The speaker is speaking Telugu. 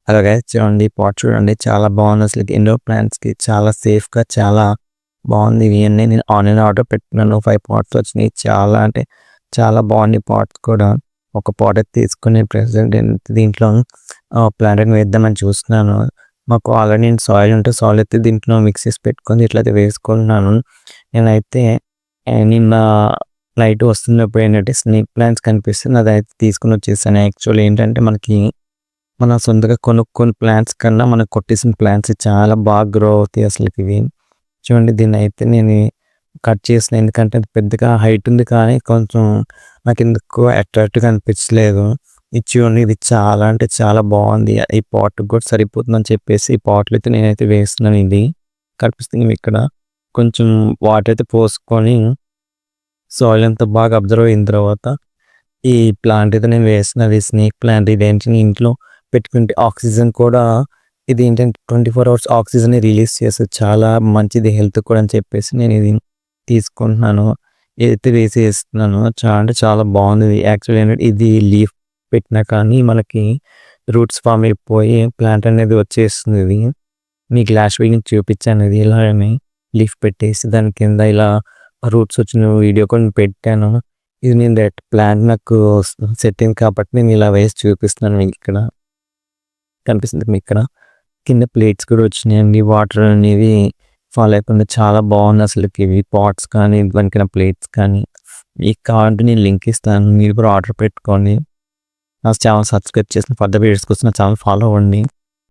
హలో గైస్ చూడండి పాట్ చూడండి చాలా బాగుంది. అసలు ఇండోర్ ప్లాంట్స్కి చాలా సేఫ్గా చాలా బాగుంది. ఇవి అన్నీ నేను ఆన్లైన్ ఆర్డర్ పెట్టుకున్నాను. 5 పాట్స్ వచ్చినాయి. చాలా అంటే చాలా బాగుంది పాట్స్ కూడా. ఒక పాట్ అయితే తీసుకుని ప్రెసెంట్ దీంట్లో ప్లాంట్ వేద్దామని చూస్తున్నాను. మాకు ఆల్రెడీ నేను సాయిల్ ఉంటే సాయిల్ అయితే దీంట్లో మిక్స్ చేసి పెట్టుకొని ఇట్లయితే వేసుకుంటున్నాను. నేనైతే నిన్న నైట్ వస్తున్నప్పుడు ఏంటంటే స్నేక్ ప్లాంట్స్ కనిపిస్తుంది, అదైతే తీసుకుని వచ్చేసాను. యాక్చువల్ ఏంటంటే మన సొంతగా కొనుక్కొని ప్లాంట్స్ కన్నా మనం కొట్టేసిన ప్లాంట్స్ చాలా బాగా గ్రో అవుతాయి. అసలుకి ఇవి చూడండి, దీన్ని అయితే నేను కట్ చేసిన, ఎందుకంటే అది పెద్దగా హైట్ ఉంది కానీ కొంచెం నాకు ఎందుకు అట్రాక్టివ్గా అనిపించలేదు. ఇది చూడండి, ఇది చాలా అంటే చాలా బాగుంది. ఈ పాట్ కూడా సరిపోతుందని చెప్పేసి ఈ పాట్లు అయితే నేనైతే వేస్తున్నాను. ఇది కనిపిస్తుంది ఇక్కడ. కొంచెం వాటర్ అయితే పోసుకొని సాయిల్ అంతా బాగా అబ్జర్వ్ అయిన తర్వాత ఈ ప్లాంట్ అయితే నేను వేస్తున్నది స్నేక్ ప్లాంట్. ఇదేంటి ఇంట్లో పెట్టుకుంటే ఆక్సిజన్ కూడా, ఇది ఏంటంటే 24 అవర్స్ ఆక్సిజన్ రిలీజ్ చేస్తుంది. చాలా మంచిది హెల్త్ కూడా అని చెప్పేసి నేను ఇది తీసుకుంటున్నాను. అయితే వేసేస్తున్నాను. చాలా అంటే చాలా బాగుంది. యాక్చువల్లీ ఏంటంటే ఇది లీఫ్ పెట్టినా కానీ మనకి రూట్స్ ఫామ్ అయిపోయి ప్లాంట్ అనేది వచ్చేస్తుంది. ఇది మీకు లాస్ట్ వీక్ నుంచి చూపించాను. ఇది ఇలాగని లీఫ్ పెట్టేసి దాని కింద ఇలా రూట్స్ వచ్చిన వీడియో కూడా పెట్టాను. ఇది నేను ప్లాంట్ నాకు సెట్ అయింది కాబట్టి నేను ఇలా వేసి చూపిస్తున్నాను. మీకు ఇక్కడ కనిపిస్తుంది. మీకు ఇక్కడ కింద ప్లేట్స్ కూడా వచ్చినాయండి. వాటర్ అనేవి ఫాలో అయిపోయింది. చాలా బాగుంది అసలుకి. ఇవి పాట్స్ కానీ దానికైనా ప్లేట్స్ కానీ మీకు కావాలంటే నేను లింక్ ఇస్తాను. మీరు కూడా ఆర్డర్ పెట్టుకోండి. నా ఛానల్ సబ్స్క్రైబ్ చేసిన ఫర్దర్ వీడియోస్ కోసం నా ఛానల్ ఫాలో అవ్వండి.